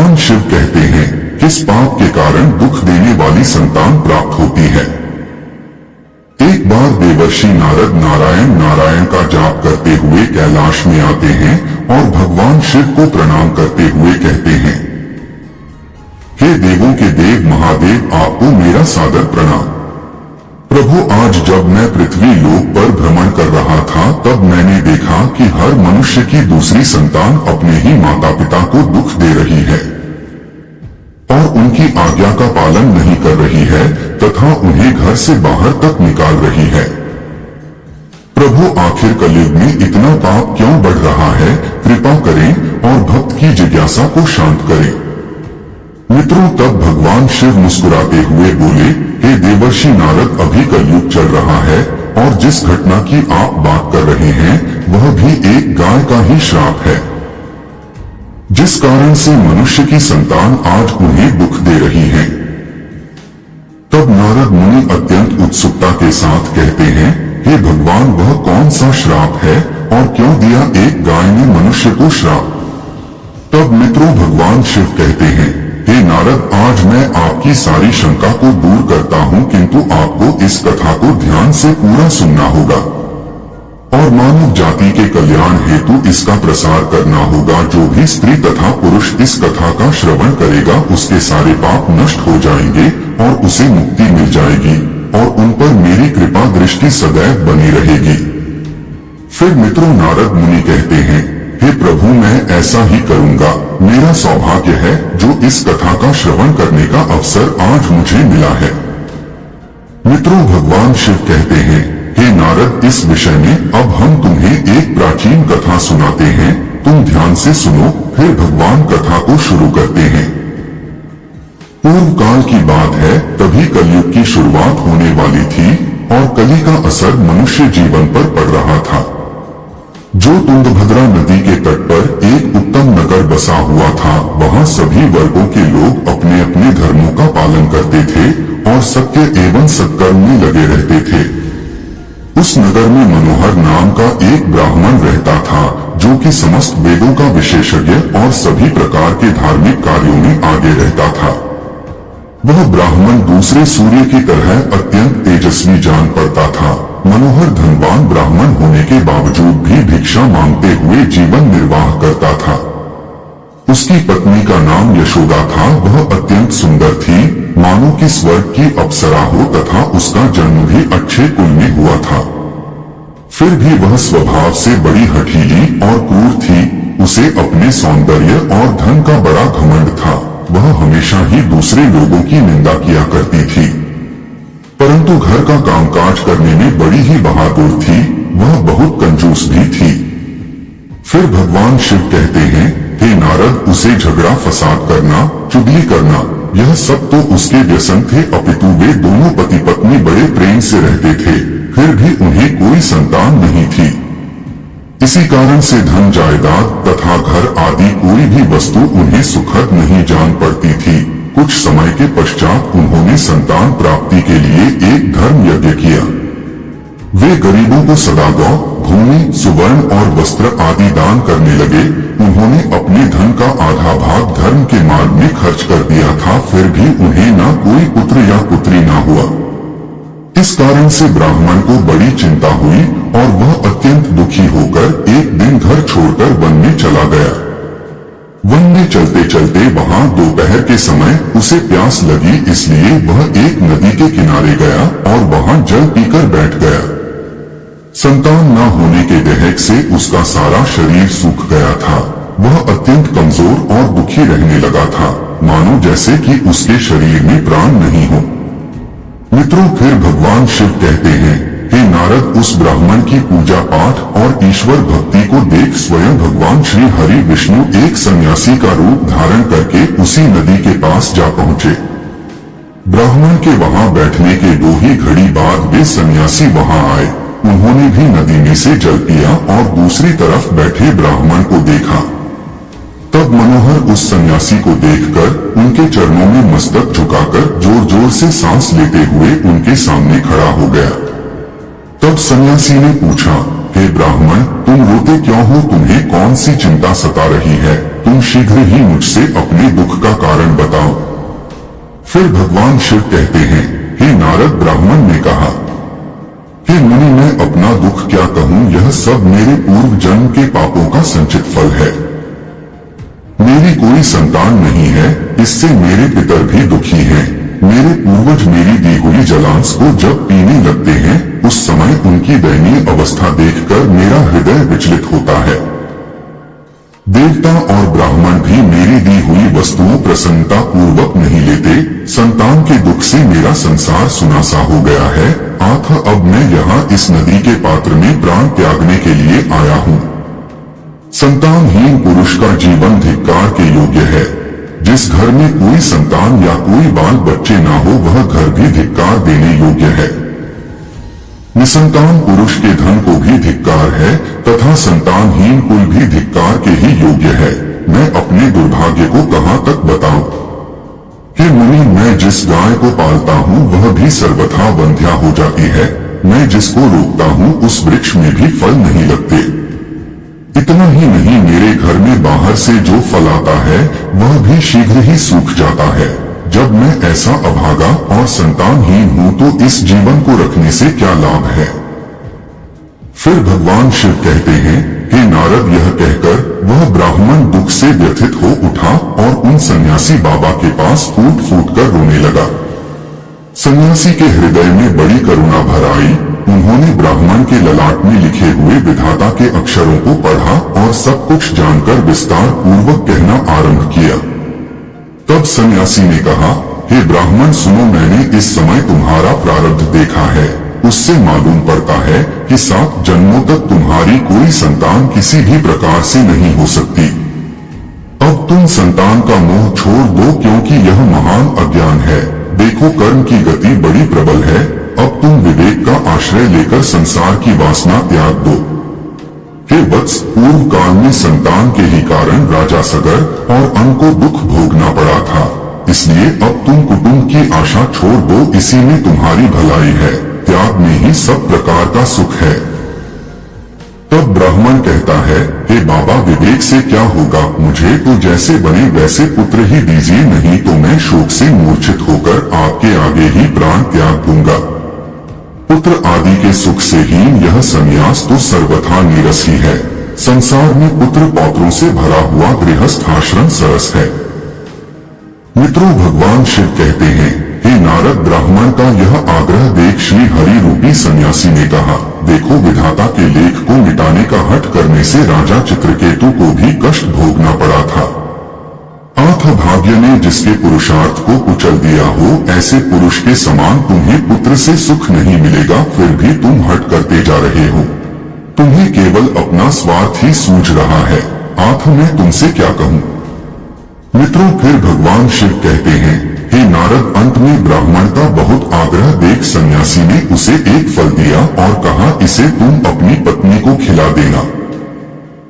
भगवान शिव कहते हैं, किस पाप के कारण दुख देने वाली संतान प्राप्त होती है। एक बार देवर्षि नारद नारायण नारायण का जाप करते हुए कैलाश में आते हैं और भगवान शिव को प्रणाम करते हुए कहते हैं, हे देवों के देव महादेव, आपको मेरा सादर प्रणाम। प्रभु, आज जब मैं पृथ्वी लोक पर भ्रमण कर रहा था तब मैंने देखा कि हर मनुष्य की दूसरी संतान अपने ही माता पिता को दुख दे रही है और उनकी आज्ञा का पालन नहीं कर रही है तथा उन्हें घर से बाहर तक निकाल रही है। प्रभु, आखिर कलयुग में इतना पाप क्यों बढ़ रहा है? कृपा करें और भक्त की जिज्ञासा को शांत करें। मित्रों, तब भगवान शिव मुस्कुराते हुए बोले, हे देवर्षि नारद, अभी कलयुग चल रहा है और जिस घटना की आप बात कर रहे हैं वह भी एक गाय का ही श्राप है, जिस कारण से मनुष्य की संतान आज उन्हें दुख दे रही है। तब नारद मुनि अत्यंत उत्सुकता के साथ कहते हैं, हे भगवान, वह कौन सा श्राप है और क्यों दिया एक गाय ने मनुष्य को श्राप? तब मित्रों, भगवान शिव कहते हैं, हे नारद, आज मैं आपकी सारी शंका को दूर करता हूँ, किंतु आपको इस कथा को ध्यान से पूरा सुनना होगा और मानव जाति के कल्याण हेतु इसका प्रसार करना होगा। जो भी स्त्री तथा पुरुष इस कथा का श्रवण करेगा उसके सारे पाप नष्ट हो जाएंगे और उसे मुक्ति मिल जाएगी और उन पर मेरी कृपा दृष्टि सदैव बनी रहेगी। फिर मित्रों, नारद मुनि कहते हैं, हे प्रभु, मैं ऐसा ही करूंगा। मेरा सौभाग्य है जो इस कथा का श्रवण करने का अवसर आज मुझे मिला है। मित्रों, भगवान शिव कहते हैं, हे नारद, इस विषय में अब हम तुम्हें एक प्राचीन कथा सुनाते हैं, तुम ध्यान से सुनो। फिर भगवान कथा को शुरू करते हैं। पूर्व काल की बात है, तभी कलयुग की शुरुआत होने वाली थी और कली का असर मनुष्य जीवन पर पड़ रहा था। जो तुंगभद्रा नदी के तट पर एक उत्तम नगर बसा हुआ था, वहाँ सभी वर्गों के लोग अपने अपने धर्मों का पालन करते थे और सत्य एवं सत्कर्म में लगे रहते थे। उस नगर में मनोहर नाम का एक ब्राह्मण रहता था, जो कि समस्त वेदों का विशेषज्ञ और सभी प्रकार के धार्मिक कार्यों में आगे रहता था। वह ब्राह्मण दूसरे सूर्य की तरह अत्यंत तेजस्वी जान पड़ता था। मनोहर धनवान ब्राह्मण होने के बावजूद भी भिक्षा मांगते हुए जीवन निर्वाह करता था। उसकी पत्नी का नाम यशोदा था। वह अत्यंत सुंदर थी, मानो कि स्वर्ग की अप्सरा हो, तथा उसका जन्म भी अच्छे कुल में हुआ था। फिर भी वह स्वभाव से बड़ी हठीली और क्रूर थी। उसे अपने सौंदर्य और धन का बड़ा घमंड था। वह हमेशा ही दूसरे लोगों की निंदा किया करती थी, परंतु घर का कामकाज करने में बड़ी ही बहादुर थी। वह बहुत कंजूस भी थी। फिर भगवान शिव कहते हैं, हे नारद, उसे झगड़ा फसाद करना, चुगली करना, यह सब तो उसके व्यसन थे, अपितु वे दोनों पति पत्नी बड़े प्रेम से रहते थे, फिर भी उन्हें कोई संतान नहीं थी। इसी कारण से धन जायदाद तथा घर आदि कोई भी वस्तु उन्हें सुखद नहीं जान पड़ती थी। कुछ समय के पश्चात उन्होंने संतान प्राप्ति के लिए एक धर्म यज्ञ किया। वे गरीबों को सदा गौ, भूमि, सुवर्ण और वस्त्र आदि दान करने लगे। उन्होंने अपने धन का आधा भाग धर्म के मार्ग में खर्च कर दिया था, फिर भी उन्हें न कोई पुत्र या पुत्री न हुआ। इस कारण से ब्राह्मण को बड़ी चिंता हुई और वह अत्यंत दुखी होकर एक दिन घर छोड़कर वन में चला गया। वन में चलते चलते वहां दोपहर के समय उसे प्यास लगी, इसलिए वह एक नदी के किनारे गया और वहां जल पीकर बैठ गया। संतान न होने के दहक से उसका सारा शरीर सूख गया था। वह अत्यंत कमजोर और दुखी रहने लगा था, मानो जैसे कि उसके शरीर में प्राण नहीं हो। मित्रों, फिर भगवान शिव कहते हैं, हे नारद, उस ब्राह्मण की पूजा पाठ और ईश्वर भक्ति को देख स्वयं भगवान श्री हरि विष्णु एक सन्यासी का रूप धारण करके उसी नदी के पास जा पहुँचे। ब्राह्मण के वहां बैठने के 2 ही घड़ी बाद वे सन्यासी वहां आए। उन्होंने भी नदी में से जल पिया और दूसरी तरफ बैठे ब्राह्मण को देखा। तब मनोहर उस सन्यासी को देखकर उनके चरणों में मस्तक झुकाकर जोर जोर से सांस लेते हुए उनके सामने खड़ा हो गया। तब सन्यासी ने पूछा, हे ब्राह्मण, तुम रोते क्यों हो? तुम्हें कौन सी चिंता सता रही है? तुम शीघ्र ही मुझसे अपने दुख का कारण बताओ। फिर भगवान शिव कहते हैं, हे नारद, ब्राह्मण ने कहा, हे मुनि, मैं अपना दुख क्या कहूँ? यह सब मेरे पूर्व जन्म के पापों का संचित फल है। मेरी कोई संतान नहीं है, इससे मेरे पितर भी दुखी हैं। मेरे पूर्वज मेरी दी हुई जलांश को जब पीने लगते हैं, उस समय उनकी दयनीय अवस्था देखकर मेरा हृदय विचलित होता है। देवता और ब्राह्मण भी मेरी दी हुई वस्तुओं प्रसन्नता पूर्वक नहीं लेते। संतान के दुख से मेरा संसार सुनासा हो गया है। अब मैं यहाँ इस नदी के पात्र में प्राण त्यागने के लिए आया हूँ। संतानहीन पुरुष का जीवन धिक्कार के योग्य है। जिस घर में कोई संतान या कोई बाल बच्चे ना हो, वह घर भी धिक्कार देने योग्य है। निसंतान पुरुष के धन को भी धिक्कार है तथा संतानहीन कुल भी धिक्कार के ही योग्य है। मैं अपने दुर्भाग्य को कहाँ तक बताऊं? हे मुनि, मैं जिस गाय को पालता हूँ वह भी सर्वथा वंध्या हो जाती है। मैं जिसको रोकता हूँ उस वृक्ष में भी फल नहीं लगते। इतना ही नहीं, मेरे घर में बाहर से जो फल आता है वह भी शीघ्र ही सूख जाता है। जब मैं ऐसा अभागा और संतानहीन हूँ तो इस जीवन को रखने से क्या लाभ है? फिर भगवान शिव कहते हैं, हे नारद, यह कहकर वह ब्राह्मण दुख से व्यथित हो उठा और उन सन्यासी बाबा के पास फूट फूट कर रोने लगा। सन्यासी के हृदय में बड़ी करुणा भर आई। उन्होंने ब्राह्मण के ललाट में लिखे हुए विधाता के अक्षरों को पढ़ा और सब कुछ जानकर विस्तार पूर्वक कहना आरंभ किया। तब सन्यासी ने कहा, हे ब्राह्मण, सुनो, मैंने इस समय तुम्हारा प्रारब्ध देखा है। उससे मालूम पड़ता है कि 7 जन्मों तक तुम्हारी कोई संतान किसी भी प्रकार से नहीं हो सकती। अब तुम संतान का मोह छोड़ दो, क्योंकि यह महान अज्ञान है। देखो, कर्म की गति बड़ी प्रबल है। अब तुम विवेक का आश्रय लेकर संसार की वासना त्याग दो। हे वत्स, पूर्व काल में संतान के ही कारण राजा सगर और अन को दुख भोगना पड़ा था। इसलिए अब तुम कुटुंब की आशा छोड़ दो, इसी में तुम्हारी भलाई है। त्याग में ही सब प्रकार का सुख है। तब ब्राह्मण कहता है, हे बाबा, विवेक से क्या होगा? मुझे तो जैसे बने वैसे पुत्र ही दीजिए, नहीं तो मैं शोक से मूर्छित होकर आपके आगे ही प्राण त्याग दूंगा। पुत्र आदि के सुख से हीन यह संन्यास तो सर्वथा नीरस ही है। संसार में पुत्र पौत्रों से भरा हुआ गृहस्थ आश्रम सरस है। मित्रों, भगवान शिव कहते हैं, हे नारद, ब्राह्मण का यह आग्रह देख श्री हरि रूपी सन्यासी ने कहा, देखो, विधाता के लेख को मिटाने का हठ करने से राजा चित्रकेतु को भी कष्ट भोगना पड़ा था। भाग्य ने जिसके पुरुषार्थ को कुचल दिया हो, ऐसे पुरुष के समान तुम्हें पुत्र से सुख नहीं मिलेगा। फिर भी तुम हट करते जा रहे हो। तुम्हें केवल अपना स्वार्थ ही सूझ रहा है। मैं तुमसे क्या कहूँ? मित्रों, फिर भगवान शिव कहते हैं, हे नारद, अंत में ब्राह्मण का बहुत आग्रह देख सन्यासी ने उसे एक फल दिया और कहा, इसे तुम अपनी पत्नी को खिला देना।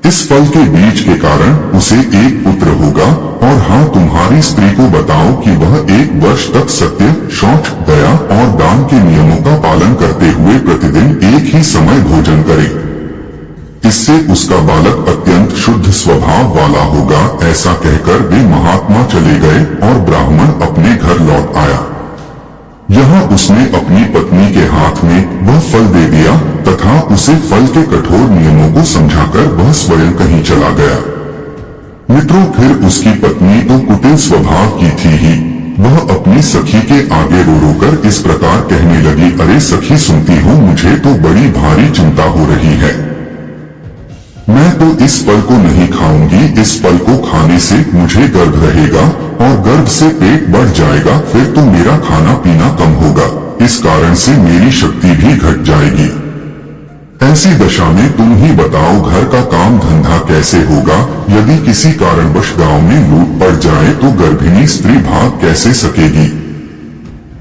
इस फल के बीज के कारण उसे एक पुत्र होगा। और हाँ, तुम्हारी स्त्री को बताओ कि वह 1 वर्ष तक सत्य, शौच, दया और दान के नियमों का पालन करते हुए प्रतिदिन एक ही समय भोजन करे। इससे उसका बालक अत्यंत शुद्ध स्वभाव वाला होगा। ऐसा कहकर वे महात्मा चले गए और ब्राह्मण अपने घर लौट आया। यहाँ उसने अपनी पत्नी के हाथ में वह फल दे दिया तथा उसे फल के कठोर नियमों को समझाकर वह स्वयं कहीं चला गया। मित्रों, फिर उसकी पत्नी तो कुटिल स्वभाव की थी ही। वह अपनी सखी के आगे रो रो कर इस प्रकार कहने लगी, अरे सखी, सुनती हो, मुझे तो बड़ी भारी चिंता हो रही है। मैं तो इस फल को नहीं खाऊंगी। इस फल को खाने से मुझे गर्भ रहेगा और गर्भ से पेट बढ़ जाएगा। फिर तो मेरा खाना पीना कम होगा। इस कारण से मेरी शक्ति भी घट जाएगी। ऐसी दशा में तुम ही बताओ, घर का काम धंधा कैसे होगा? यदि किसी कारणवश गांव में लूट पड़ जाए तो गर्भिणी स्त्री भाग कैसे सकेगी?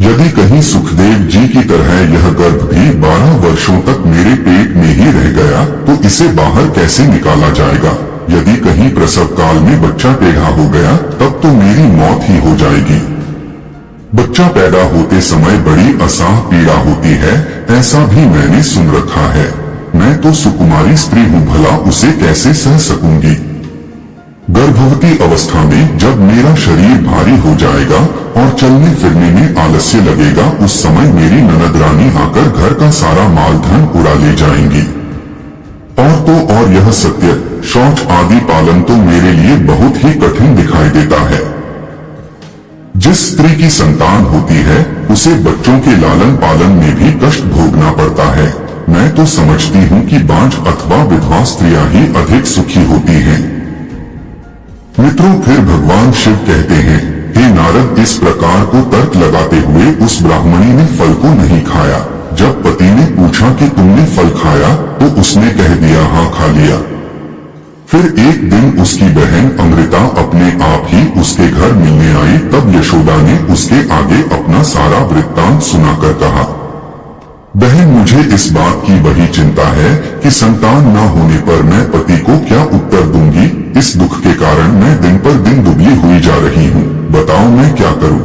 यदि कहीं सुखदेव जी की तरह यह गर्भ भी 12 वर्षों तक मेरे पेट में ही रह गया तो इसे बाहर कैसे निकाला जाएगा? यदि कहीं प्रसव काल में बच्चा टेढ़ा हो गया तब तो मेरी मौत ही हो जाएगी। बच्चा पैदा होते समय बड़ी असाह पीड़ा होती है, ऐसा भी मैंने सुन रखा है। मैं तो सुकुमारी स्त्री हूँ, भला उसे कैसे सह सकूंगी। गर्भवती अवस्था में जब मेरा शरीर भारी हो जाएगा और चलने फिरने में आलस्य लगेगा, उस समय मेरी ननद रानी आकर घर का सारा माल धन उड़ा ले जाएंगी। और तो और यह सत्य, शौच आदि पालन तो मेरे लिए बहुत ही कठिन दिखाई देता है। जिस स्त्री की संतान होती है उसे बच्चों के लालन पालन में भी कष्ट भोगना पड़ता है। मैं तो समझती हूँ कि बांझ अथवा विधवा स्त्रियां ही अधिक सुखी होती हैं। मित्रों, फिर भगवान शिव कहते हैं, हे नारद, इस प्रकार को तर्क लगाते हुए उस ब्राह्मणी ने फल को नहीं खाया। जब पति ने पूछा कि तुमने फल खाया तो उसने कह दिया, हाँ खा लिया। फिर एक दिन उसकी बहन अमृता अपने आप ही उसके घर मिलने आई। तब यशोदा ने उसके आगे अपना सारा वृत्तांत सुनाकर कहा, बहन, मुझे इस बात की बड़ी चिंता है कि संतान न होने पर मैं पति को क्या उत्तर दूंगी। इस दुख के कारण मैं दिन पर दिन दुबली हुई जा रही हूँ। बताओ मैं क्या करूँ।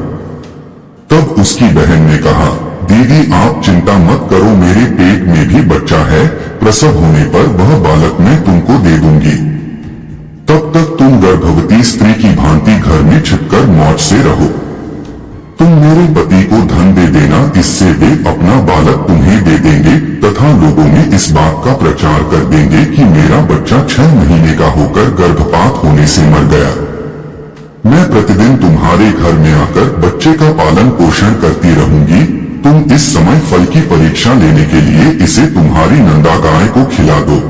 तब उसकी बहन ने कहा, दीदी आप चिंता मत करो, मेरे पेट में भी बच्चा है। प्रसव होने पर वह बालक मैं तुमको दे दूंगी। तब तक तुम गर्भवती स्त्री की भांति घर में छिपकर मौज से रहो। तुम मेरे पति को धन दे देना, इससे वे अपना बालक तुम्हें दे देंगे तथा लोगों में इस बात का प्रचार कर देंगे कि मेरा बच्चा 6 महीने का होकर गर्भपात होने से मर गया। मैं प्रतिदिन तुम्हारे घर में आकर बच्चे का पालन पोषण करती रहूंगी। तुम इस समय फल की परीक्षा लेने के लिए इसे तुम्हारी नंदा गाय को खिला दो।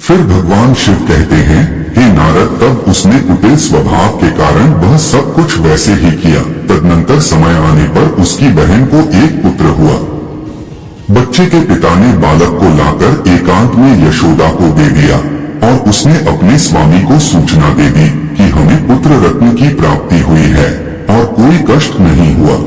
फिर भगवान शिव कहते हैं, हे नारद, तब उसने कुटिल स्वभाव के कारण वह सब कुछ वैसे ही किया। तदनंतर समय आने पर उसकी बहन को एक पुत्र हुआ। बच्चे के पिता ने बालक को लाकर एकांत में यशोदा को दे दिया और उसने अपने स्वामी को सूचना दे दी कि हमें पुत्र रत्न की प्राप्ति हुई है और कोई कष्ट नहीं हुआ।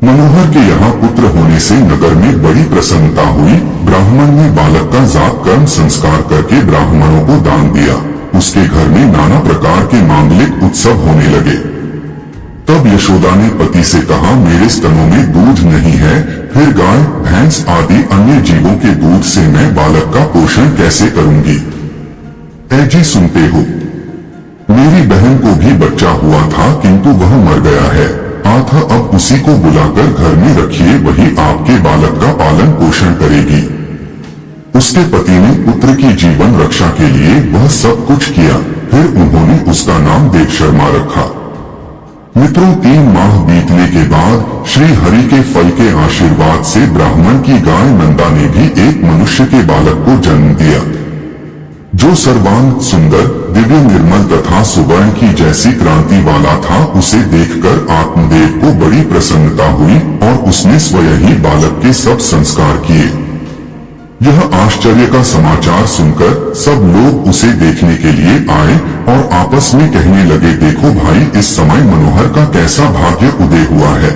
मनोहर के यहाँ पुत्र होने से नगर में बड़ी प्रसन्नता हुई। ब्राह्मण ने बालक का जात कर्म संस्कार करके ब्राह्मणों को दान दिया। उसके घर में नाना प्रकार के मांगलिक उत्सव होने लगे। तब यशोदा ने पति से कहा, मेरे स्तनों में दूध नहीं है, फिर गाय भैंस आदि अन्य जीवों के दूध से मैं बालक का पोषण कैसे करूंगी। ऐजी सुनते हो, मेरी बहन को भी बच्चा हुआ था किंतु वह मर गया है। आथा अब उसी को बुलाकर घर में रखिए, वही आपके बालक का पालन पोषण करेगी। उसके पति ने पुत्र की जीवन रक्षा के लिए वह सब कुछ किया। फिर उन्होंने उसका नाम देव शर्मा रखा। मित्रों, 3 माह बीतने के बाद श्री हरि के फल के आशीर्वाद से ब्राह्मण की गाय नंदा ने भी एक मनुष्य के बालक को जन्म दिया, जो सर्वांग सुंदर, दिव्य, निर्मल तथा सुवर्ण की जैसी क्रांति वाला था। उसे देखकर आत्मदेव को बड़ी प्रसन्नता हुई और उसने स्वयं ही बालक के सब संस्कार किए। यह आश्चर्य का समाचार सुनकर सब लोग उसे देखने के लिए आए और आपस में कहने लगे, देखो भाई, इस समय मनोहर का कैसा भाग्य उदय हुआ है।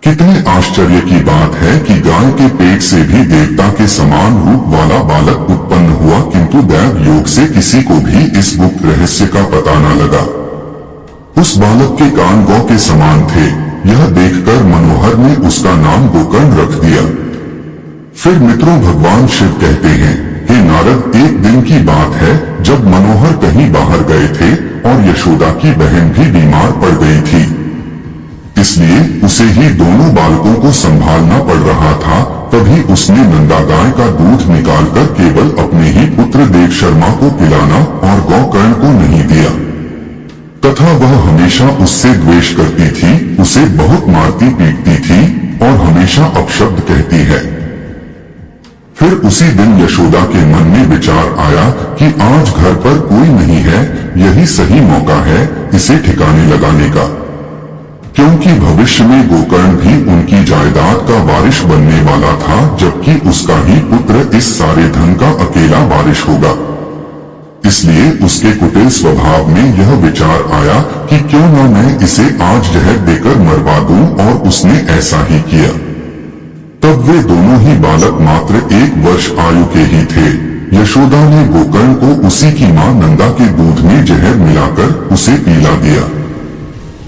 कितने आश्चर्य की बात है कि गाय के पेट से भी देवता के समान रूप वाला बालक उत्पन्न हुआ, किंतु दैव योग से किसी को भी इस गुप्त रहस्य का पता न लगा। उस बालक के कान गौ के समान थे। यह देखकर मनोहर ने उसका नाम गोकर्ण रख दिया। फिर मित्रों, भगवान शिव कहते हैं, हे नारद, एक दिन की बात है जब मनोहर कहीं बाहर गए थे और यशोदा की बहन भी बीमार पड़ गई थी। इसलिए उसे ही दोनों बालकों को संभालना पड़ रहा था। तभी उसने नंदा गाय का दूध निकालकर केवल अपने ही पुत्र देव शर्मा को पिलाना और गोकर्ण को नहीं दिया तथा वह हमेशा उससे द्वेष करती थी, उसे बहुत मारती पीटती थी और हमेशा अपशब्द कहती है। फिर उसी दिन यशोदा के मन में विचार आया कि आज घर पर कोई नहीं है, यही सही मौका है इसे ठिकाने लगाने का, क्योंकि भविष्य में गोकर्ण भी उनकी जायदाद का वारिश बनने वाला था, जबकि उसका ही पुत्र इस सारे धन का अकेला वारिश होगा। इसलिए उसके कुटिल स्वभाव में यह विचार आया कि क्यों न मैं इसे आज जहर देकर मरवा दूं, और उसने ऐसा ही किया। तब वे दोनों ही बालक मात्र 1 वर्ष आयु के ही थे। यशोदा ने गोकर्ण को उसी की मां नंदा के दूध में जहर मिलाकर उसे पिला दिया।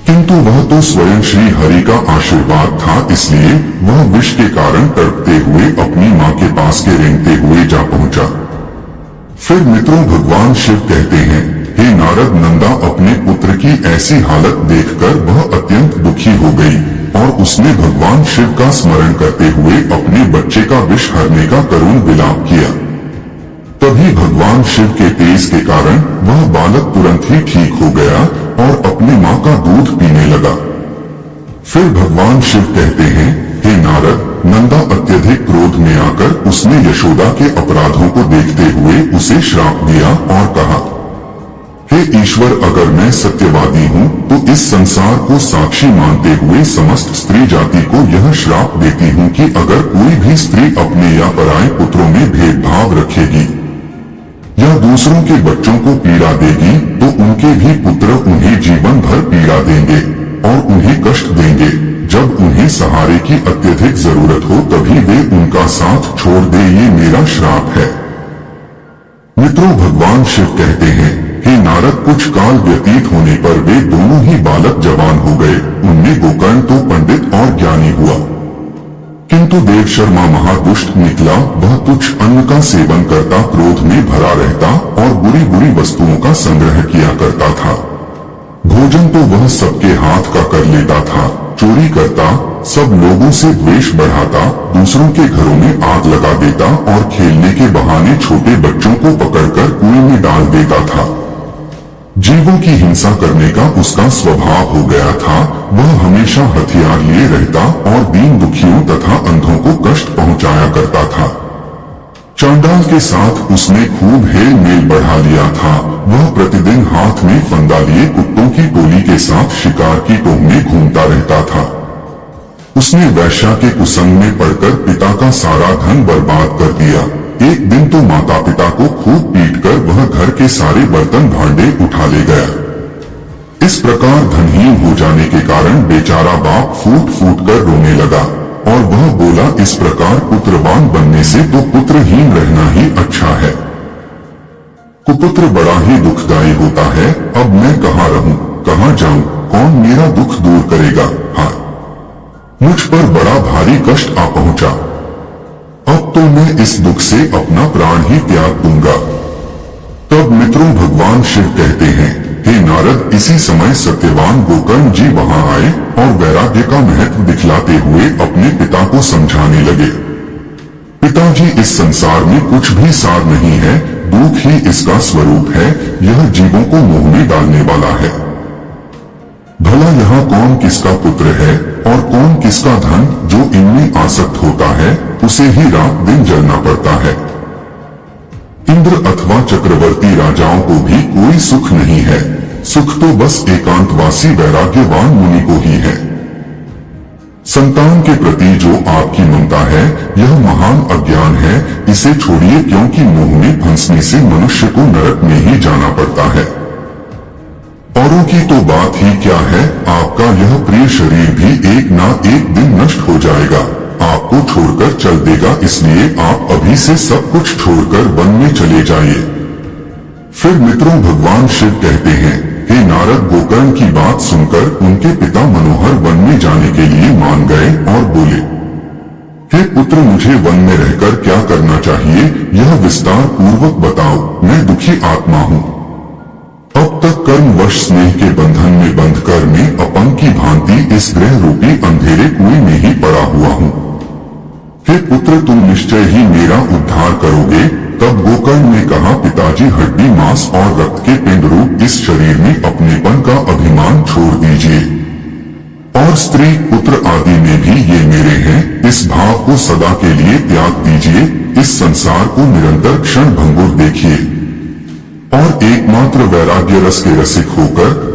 किंतु वह तो स्वयं श्री हरि का आशीर्वाद था, इसलिए वह विष के कारण तड़पते हुए अपनी मां के पास के रेंगते हुए जा पहुंचा। फिर मित्रों, भगवान शिव कहते हैं, हे नारद, नंदा अपने पुत्र की ऐसी हालत देखकर वह अत्यंत दुखी हो गई और उसने भगवान शिव का स्मरण करते हुए अपने बच्चे का विष हरने का करुण विलाप किया। तभी भगवान शिव के तेज के कारण वह बालक तुरंत ही ठीक हो गया और अपनी मां का दूध पीने लगा। फिर भगवान शिव कहते हैं, हे नारद, नंदा अत्यधिक क्रोध में आकर उसने यशोदा के अपराधों को देखते हुए उसे श्राप दिया और कहा, हे ईश्वर, अगर मैं सत्यवादी हूँ तो इस संसार को साक्षी मानते हुए समस्त स्त्री जाति को यह श्राप देती हूँ कि अगर कोई भी स्त्री अपने या पराये पुत्रों में भेदभाव रखेगी या दूसरों के बच्चों को पीड़ा देगी तो उनके भी पुत्र उन्हें जीवन भर पीड़ा देंगे और उन्हें कष्ट देंगे। जब उन्हें सहारे की अत्यधिक जरूरत हो तभी वे उनका साथ छोड़ दे, ये मेरा श्राप है। मित्रों, भगवान शिव कहते हैं, हे नारद, कुछ काल व्यतीत होने पर वे दोनों ही बालक जवान हो गए। उनमें गोकर्ण तो पंडित और ज्ञानी हुआ, किंतु देवशर्मा महादुष्ट निकला। वह तुच्छ अन्न का सेवन करता, क्रोध में भरा रहता और बुरी बुरी वस्तुओं का संग्रह किया करता था। भोजन तो वह सबके हाथ का कर लेता था, चोरी करता, सब लोगों से द्वेष बढ़ाता, दूसरों के घरों में आग लगा देता और खेलने के बहाने छोटे बच्चों को पकड़कर कुएं में डाल देता था। जीवों की हिंसा करने का उसका स्वभाव हो गया था। वह हमेशा हथियार लिए रहता और दीन दुखियों तथा अंधों को कष्ट पहुंचाया करता था। चांडाल के साथ उसने खूब हेल मेल बढ़ा लिया था। वह प्रतिदिन हाथ में फंदा लिए कुत्तों की टोली के साथ शिकार की टोह में घूमता रहता था। उसने वैश्या के कुसंग में पड़कर पिता का सारा धन बर्बाद कर दिया। एक दिन तो माता पिता को खूब पीटकर वह घर के सारे बर्तन भांडे उठा ले गया। इस प्रकार धनहीन हो जाने के कारण बेचारा बाप फूट फूट कर रोने लगा और वह बोला, इस प्रकार पुत्रवान बनने से तो पुत्रहीन रहना ही अच्छा है। कुपुत्र बड़ा ही दुखदायी होता है। अब मैं कहाँ रहूं, कहाँ जाऊं, कौन मेरा दुख दूर करेगा। हाँ, मुझ पर बड़ा भारी कष्ट आ पहुंचा। अब तो मैं इस दुख से अपना प्राण ही त्याग दूंगा। तब मित्रों, भगवान शिव कहते हैं, हे नारद, इसी समय सत्यवान गोकर्ण जी वहां आए और वैराग्य का महत्व दिखलाते हुए अपने पिता को समझाने लगे। पिताजी, इस संसार में कुछ भी सार नहीं है, दुख ही इसका स्वरूप है। यह जीवों को मोह में डालने वाला है। भला यहाँ कौन किसका पुत्र है और कौन किसका धन, जो इनमें आसक्त होता है उसे ही रात दिन जलना पड़ता है। इंद्र अथवा चक्रवर्ती राजाओं को भी कोई सुख नहीं है। सुख तो बस एकांतवासी वैराग्यवान मुनि को ही है। संतान के प्रति जो आपकी ममता है, यह महान अज्ञान है। इसे छोड़िए, क्योंकि मोह में फंसने से मनुष्य को नरक में ही जाना पड़ता है। औरों की तो बात ही क्या है, आपका यह प्रिय शरीर भी एक ना एक दिन नष्ट हो जाएगा, आपको छोड़कर चल देगा। इसलिए आप अभी से सब कुछ छोड़कर वन में चले जाइए। फिर मित्रों, भगवान शिव कहते हैं, हे नारद, गोकर्ण की बात सुनकर उनके पिता मनोहर वन में जाने के लिए मान गए और बोले, हे पुत्र, मुझे वन में रहकर क्या करना चाहिए, यह विस्तार पूर्वक बताओ। मैं दुखी आत्मा हूँ। अब तक कर्मवश स्नेह के बंधन में बंधकर मैं अपंग की भांति इस ग्रह रूपी अंधेरे कुएं में ही पड़ा हुआ हूँ। हे पुत्र, तुम निश्चय ही मेरा उद्धार करोगे। तब गोकर्ण ने कहा, पिताजी, हड्डी मांस और रक्त के पिंड रूप इस शरीर में अपनेपन का अभिमान छोड़ दीजिए और स्त्री पुत्र आदि में भी ये मेरे हैं, इस भाव को सदा के लिए त्याग दीजिए। इस संसार को निरंतर क्षण भंगुर देखिए और एकमात्र वैराग्य रस के रसिक होकर